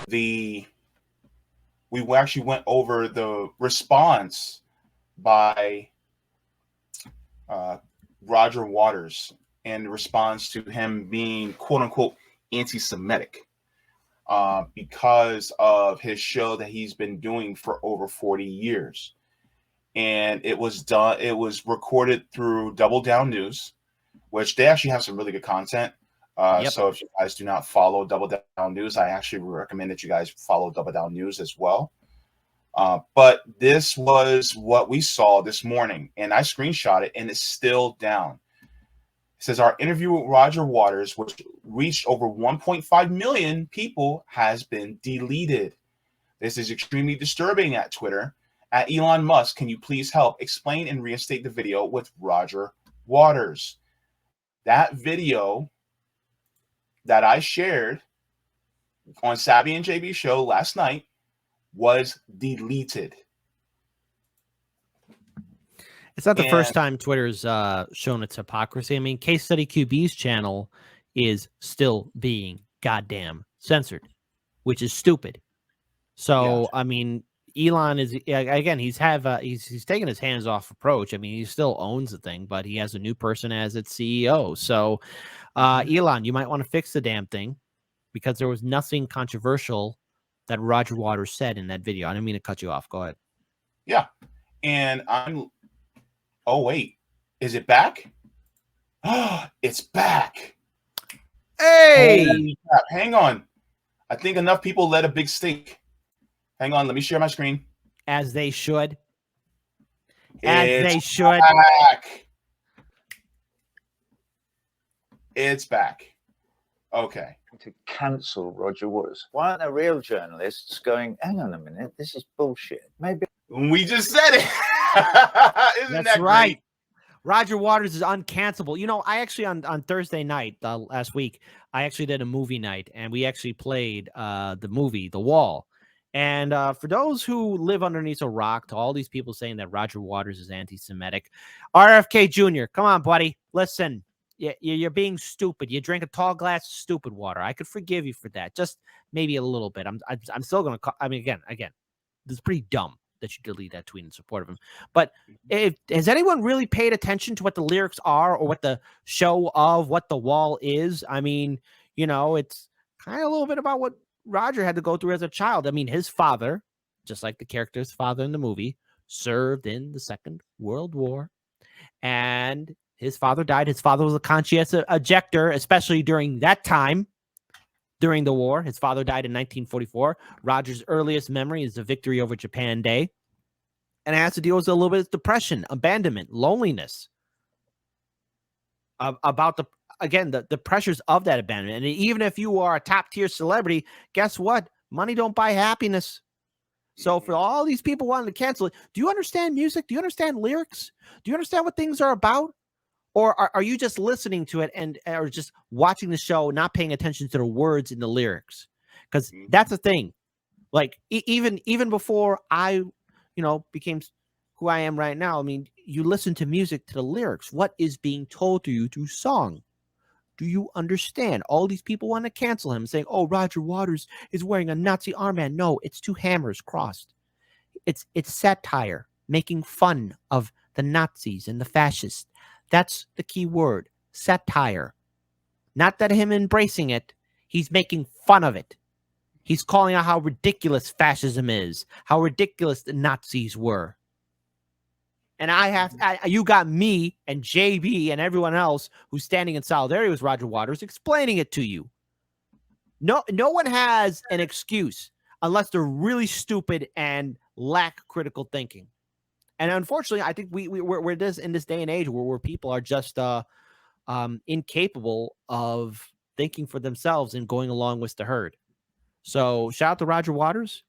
we actually went over the response by uh, Roger Waters and the response to him being quote unquote anti-Semitic because of his show that he's been doing for over 40 years. And it was recorded through Double Down News, which they actually have some really good content. So if you guys do not follow Double Down News, I actually recommend that you guys follow Double Down News as well. But this was what we saw this morning, and I screenshot it, and it's still down. It says our interview with Roger Waters, which reached over 1.5 million people, has been deleted. This is extremely disturbing at Twitter. At Elon Musk, can you please help explain and reinstate the video with Roger Waters? That video that I shared on Savvy and JB show last night was deleted. It's not the first time Twitter's shown its hypocrisy. I mean, Case Study QB's channel is still being goddamn censored, which is stupid. So, yeah. I mean, Elon is, again, he's taken his hands-off approach. I mean, he still owns the thing, but he has a new person as its CEO. So, Elon, you might want to fix the damn thing, because there was nothing controversial that Roger Waters said in that video. I didn't mean to cut you off. Go ahead. Yeah. And oh, wait. Is it back? It's back. Hey! Hang on. I think enough people let a big stink. Hang on. Let me share my screen. As they should. It's back. Okay. To cancel Roger Waters. Why aren't there real journalists going, hang on a minute, this is bullshit? Maybe we just said it. Isn't That's that right. Great? Roger Waters is uncancelable. You know, I actually on Thursday night last week, I actually did a movie night, and we actually played the movie The Wall. And for those who live underneath a rock, to all these people saying that Roger Waters is anti-Semitic, RFK Jr., come on, buddy, listen. You're being stupid. You drink a tall glass of stupid water. I could forgive you for that, just maybe a little bit. I'm still gonna. I mean, again, this is pretty dumb that you delete that tweet in support of him. But has anyone really paid attention to what the lyrics are, or what the show of what The Wall is? I mean, you know, it's kind of a little bit about what Roger had to go through as a child. I mean, his father, just like the character's father in the movie, served in the Second World War, and his father died. His father was a conscientious objector, especially during that time, during the war. His father died in 1944. Roger's earliest memory is the victory over Japan Day. And it has to deal with a little bit of depression, abandonment, loneliness. About the pressures of that abandonment. And even if you are a top-tier celebrity, guess what? Money don't buy happiness. So for all these people wanting to cancel it, do you understand music? Do you understand lyrics? Do you understand what things are about? Or are you just listening to it or just watching the show, not paying attention to the words in the lyrics? Because that's the thing. Like even before I, became who I am right now, I mean, you listen to music, to the lyrics. What is being told to you through song? Do you understand? All these people want to cancel him, saying, "Oh, Roger Waters is wearing a Nazi armband." No, it's two hammers crossed. It's satire, making fun of the Nazis and the fascists. That's the key word, satire. Not that him embracing it. He's making fun of it. He's calling out how ridiculous fascism is, how ridiculous the Nazis were. And you got me and JB and everyone else who's standing in solidarity with Roger Waters explaining it to you. No one has an excuse unless they're really stupid and lack critical thinking. And unfortunately, I think we're in this day and age where people are just incapable of thinking for themselves and going along with the herd. So shout out to Roger Waters.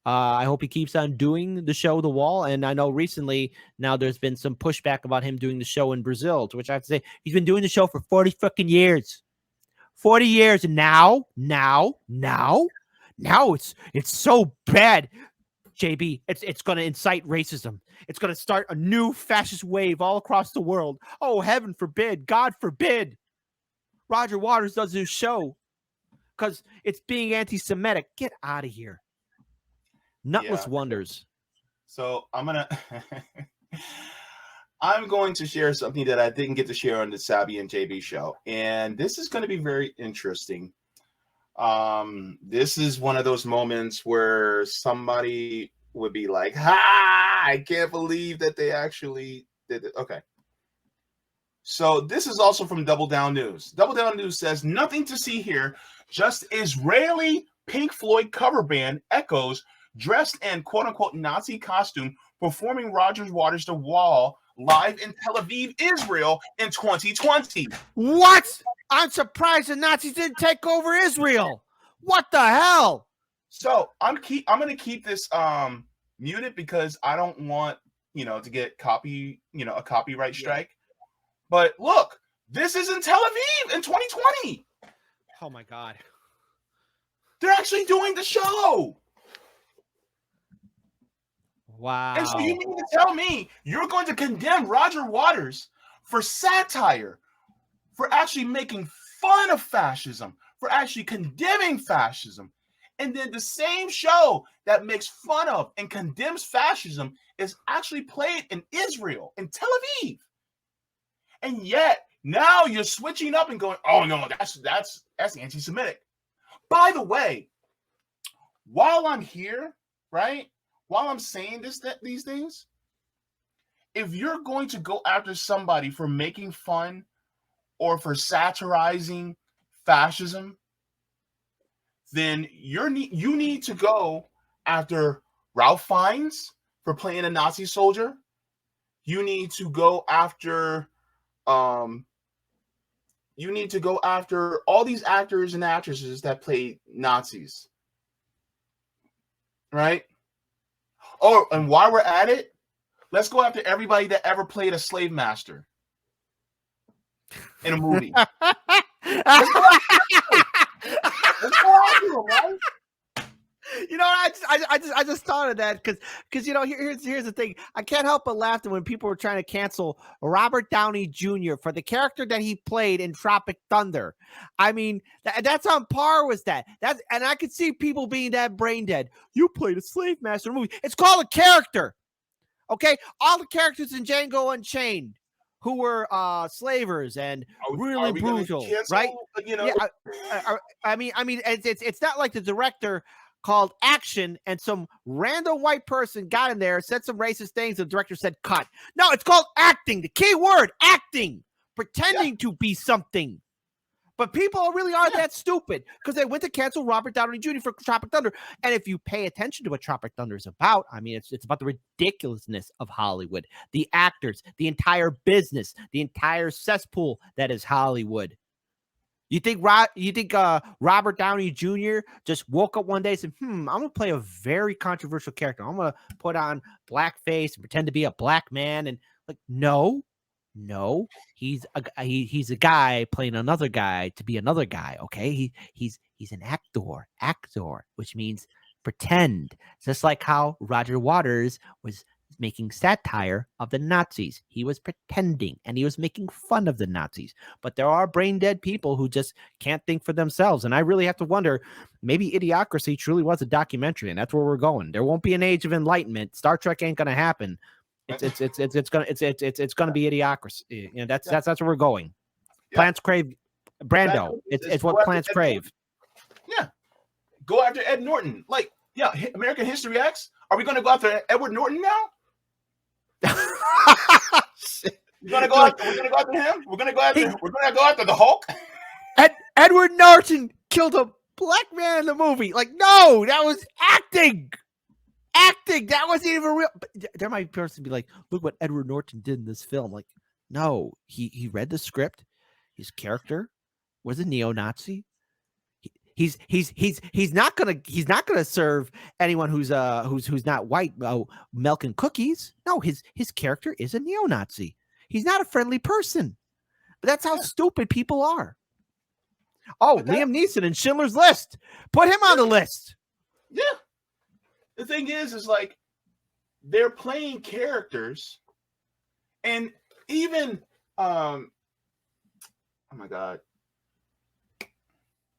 I hope he keeps on doing the show, The Wall. And I know recently now there's been some pushback about him doing the show in Brazil, to which I have to say he's been doing the show for 40 fucking years. 40 years. And now it's so bad. JB, it's going to incite racism. It's going to start a new fascist wave all across the world. Oh, heaven forbid. God forbid. Roger Waters does his show. because it's being anti-Semitic. Get out of here. Nutless Yeah. wonders. So I'm going to share something that I didn't get to share on the Sabby and JB show, and this is going to be very interesting. This is one of those moments where somebody would be like, "Ha! I can't believe that they actually did it." Okay. So this is also from Double Down News. Double Down News says, "Nothing to see here, just Israeli Pink Floyd cover band Echoes dressed in quote-unquote Nazi costume performing Roger Waters' The Wall live in Tel Aviv, Israel in 2020. What? I'm surprised the Nazis didn't take over Israel. What the hell? So I'm going to keep this muted because I don't want, to get a copyright strike. But look, this is in Tel Aviv in 2020. Oh my God. They're actually doing the show. Wow. And so you mean to tell me you're going to condemn Roger Waters for satire, for actually making fun of fascism, for actually condemning fascism, and then the same show that makes fun of and condemns fascism is actually played in Israel, in Tel Aviv. And yet now you're switching up and going, "Oh no, that's anti-Semitic." By the way, while I'm here, right? While I'm saying these things, if you're going to go after somebody for making fun or for satirizing fascism, then you need to go after Ralph Fiennes for playing a Nazi soldier. You need to go after all these actors and actresses that played Nazis. Right? Oh, and while we're at it, let's go after everybody that ever played a slave master in a movie. Let's go after them, right? You know, I just thought of that because here's the thing. I can't help but laugh when people were trying to cancel Robert Downey Jr. for the character that he played in Tropic Thunder. I mean, that's on par with that. And I could see people being that brain dead. You played a slave master movie. It's called a character. Okay, all the characters in Django Unchained who were slavers and really brutal, right? Yeah, I mean, it's not like the director called action and some random white person got in there, said some racist things, and the director said cut. No, it's called acting. The key word, acting, pretending to be something. But people really are that stupid because they went to cancel Robert Downey Jr. for Tropic Thunder. And if you pay attention to what Tropic Thunder is about, I mean, it's about the ridiculousness of Hollywood, the actors, the entire business, the entire cesspool that is Hollywood. You think Robert Downey Jr. just woke up one day and said, I'm going to play a very controversial character. I'm going to put on blackface and pretend to be a black man. And like, no, he's a guy playing another guy to be another guy. Okay. He's an actor, which means pretend. Just like how Roger Waters was making satire of the Nazis. He was pretending and he was making fun of the Nazis. But there are brain dead people who just can't think for themselves. And I really have to wonder, maybe Idiocracy truly was a documentary, and that's where we're going. There won't be an age of enlightenment. Star Trek ain't gonna happen. It's gonna be Idiocracy. You know, that's where we're going. Yeah. Plants crave Brando. It's what plants crave. Yeah. Go after Ed Norton. Like, yeah, American History X. Are we gonna go after Edward Norton now? We're gonna go after him. We're gonna go after the Hulk. Edward Norton killed a black man in the movie. Like, no, that was acting. That wasn't even real. There might be a person be like, look what Edward Norton did in this film. Like, no, he read the script. His character was a neo-Nazi. He's not gonna serve anyone who's not white milk and cookies. No, his character is a neo-Nazi. He's not a friendly person. But that's how stupid people are. Oh, Liam Neeson in Schindler's List. Put him on the list. Yeah. The thing is like they're playing characters, and even oh my God,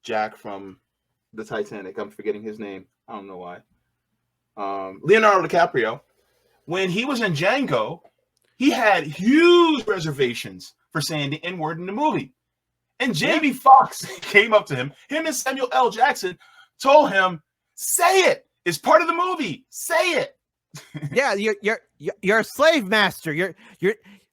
Jack from the Titanic. I'm forgetting his name. I don't know why. Leonardo DiCaprio. When he was in Django, he had huge reservations for saying the N word in the movie. And Jamie Foxx came up to him. Him and Samuel L. Jackson told him, "Say it. It's part of the movie. Say it." Yeah, you're a slave master. You're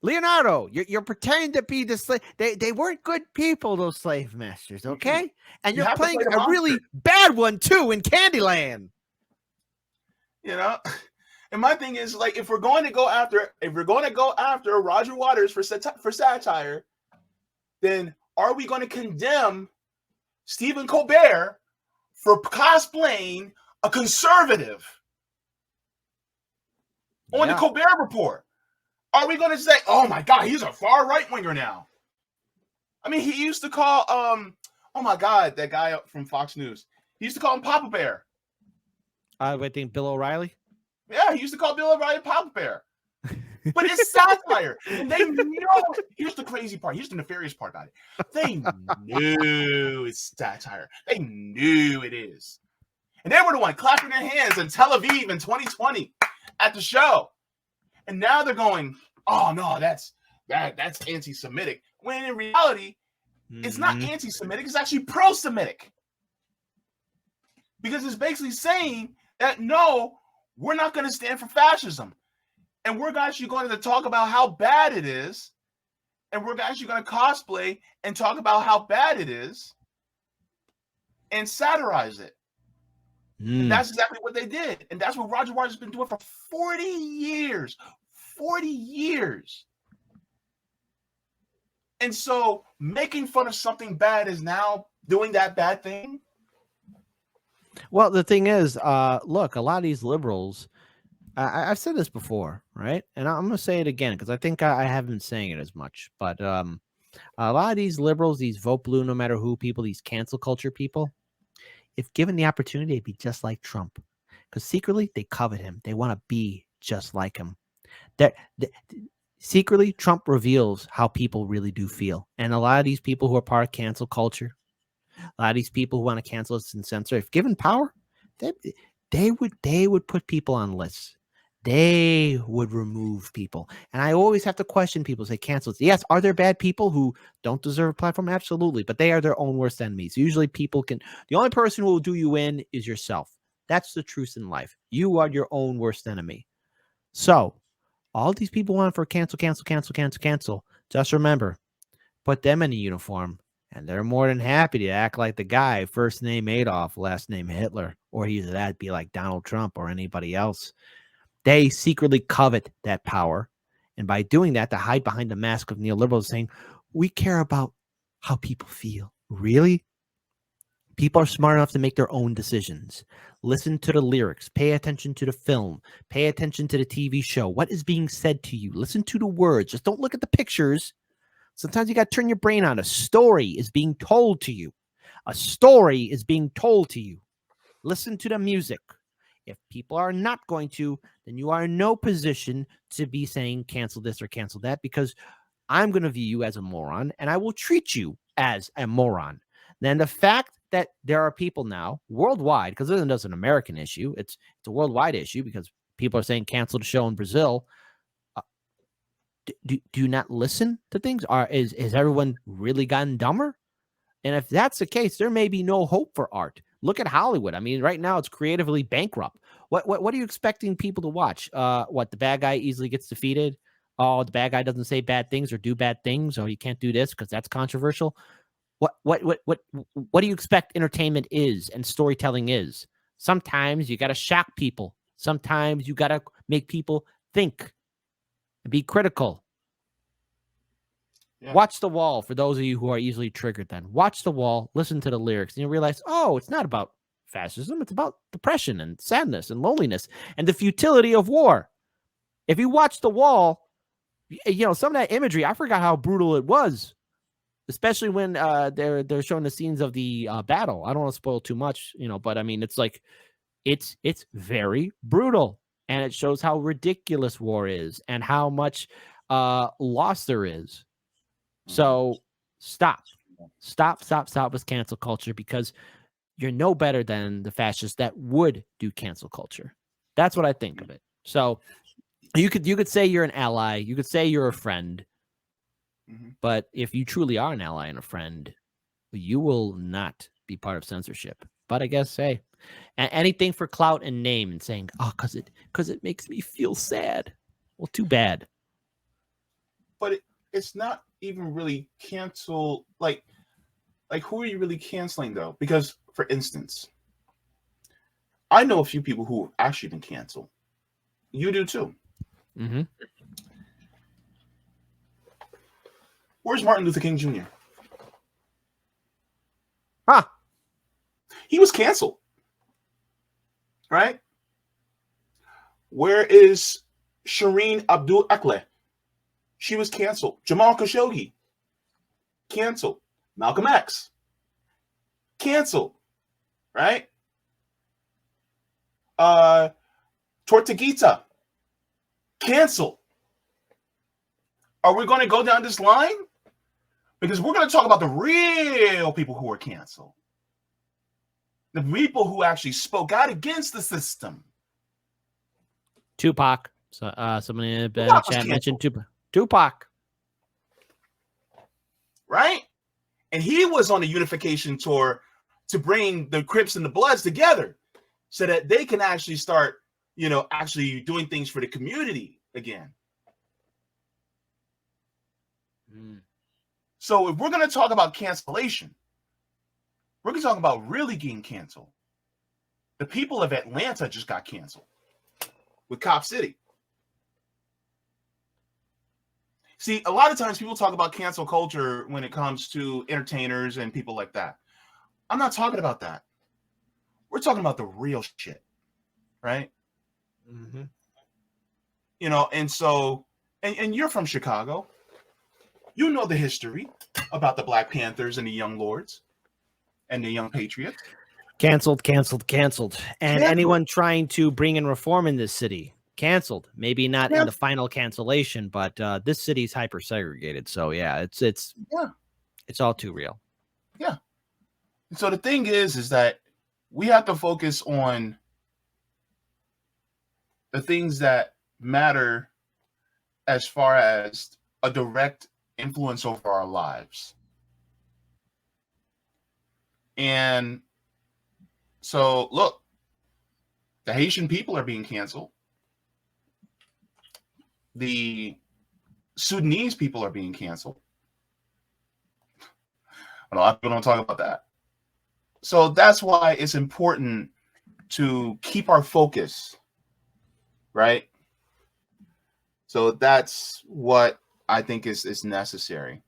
Leonardo. You're pretending to be the slave. They weren't good people, those slave masters. Okay, and you're playing a really bad one too in Candyland. You know. And my thing is, like, if we're going to go after Roger Waters for satire, then are we going to condemn Stephen Colbert for cosplaying a conservative on the Colbert Report? Are we going to say, "Oh my God, he's a far right winger now"? I mean, he used to call oh my God, that guy from Fox News. He used to call him Papa Bear. I think Bill O'Reilly. Yeah, he used to call Bill O'Reilly Papa Bear. But it's satire. And they know. Here's the crazy part. Here's the nefarious part about it. They knew it's satire. They knew it is. And they were the one clapping their hands in Tel Aviv in 2020 at the show. And now they're going, "Oh no, that's anti-Semitic." When in reality, it's not anti-Semitic, it's actually pro-Semitic. Because it's basically saying that no, we're not going to stand for fascism. And we're actually going to talk about how bad it is. And we're actually going to cosplay and talk about how bad it is and satirize it. And that's exactly what they did. And that's what Roger Waters has been doing for 40 years. 40 years. And so making fun of something bad is now doing that bad thing. Well, the thing is, look, a lot of these liberals, I've said this before, right? And I'm going to say it again because I think I haven't been saying it as much. But a lot of these liberals, these vote blue, no matter who people, these cancel culture people, if given the opportunity, they'd be just like Trump. Because secretly, they covet him. They want to be just like him. Secretly, Trump reveals how people really do feel. And a lot of these people who are part of cancel culture, a lot of these people who want to cancel us and censor, if given power, they would put people on lists. They would remove people. And I always have to question people, say cancel. Yes, are there bad people who don't deserve a platform? Absolutely. But they are their own worst enemies. Usually the only person who will do you in is yourself. That's the truth in life. You are your own worst enemy. So all these people want for cancel. Just remember, put them in a uniform. And they're more than happy to act like the guy, first name Adolf, last name Hitler, or either that'd be like Donald Trump or anybody else. They secretly covet that power. And by doing that, to hide behind the mask of neoliberals saying, we care about how people feel. Really? People are smart enough to make their own decisions. Listen to the lyrics. Pay attention to the film. Pay attention to the TV show. What is being said to you? Listen to the words. Just don't look at the pictures. Sometimes you got to turn your brain on. A story is being told to you. A story is being told to you. Listen to the music. If people are not going to, then you are in no position to be saying cancel this or cancel that, because I'm going to view you as a moron and I will treat you as a moron. Then the fact that there are people now worldwide, because this isn't just an American issue, it's a worldwide issue because people are saying cancel the show in Brazil. Do you not listen to things? Is everyone really gotten dumber? And if that's the case, there may be no hope for art. Look at Hollywood. I mean, right now it's creatively bankrupt. What are you expecting people to watch? What, the bad guy easily gets defeated? Oh, the bad guy doesn't say bad things or do bad things, or you can't do this because that's controversial. What do you expect entertainment is and storytelling is? Sometimes you got to shock people. Sometimes you got to make people think and be critical. Yeah. Watch The Wall for those of you who are easily triggered. Then watch The Wall, listen to the lyrics, and you realize, oh, it's not about fascism. It's about depression and sadness and loneliness and the futility of war. If you watch The Wall, you know, some of that imagery, I forgot how brutal it was, especially when they're showing the scenes of the battle. I don't want to spoil too much, you know, but I mean, it's like it's very brutal, and it shows how ridiculous war is and how much loss there is. So stop with cancel culture, because you're no better than the fascists that would do cancel culture. That's what I think of it. So you could say you're an ally, you could say you're a friend, but if you truly are an ally and a friend, you will not be part of censorship. But I guess, hey, anything for clout and name and saying, oh, because it makes me feel sad. Well, too bad. But it's not even really cancel. Like who are you really canceling though? Because, for instance, I know a few people who have actually been canceled. You do too. Mm-hmm. Where's Martin Luther King Jr.? Huh. He was canceled. Right? Where is Shireen Abdul Akleh? She was canceled. Jamal Khashoggi, canceled. Malcolm X, canceled. Right? Tortuguita, canceled. Are we going to go down this line? Because we're going to talk about the real people who were canceled. The people who actually spoke out against the system. Tupac. So somebody in the chat mentioned Tupac. Right? And he was on a unification tour to bring the Crips and the Bloods together so that they can actually start, actually doing things for the community again. So if we're going to talk about cancellation, we're going to talk about really getting canceled. The people of Atlanta just got canceled with Cop City. See, a lot of times people talk about cancel culture when it comes to entertainers and people like that. I'm not talking about that. We're talking about the real shit, right? Mm-hmm. And so, and you're from Chicago. You know the history about the Black Panthers and the Young Lords and the Young Patriots. Canceled. And anyone trying to bring in reform in this city, canceled. Maybe not in the final cancellation, but this city's hyper segregated. So yeah, it's all too real. Yeah. And so the thing is that we have to focus on the things that matter as far as a direct influence over our lives. And so, look, the Haitian people are being canceled. The Sudanese people are being canceled. A lot of people don't talk about that. So that's why it's important to keep our focus, right? So that's what I think is necessary.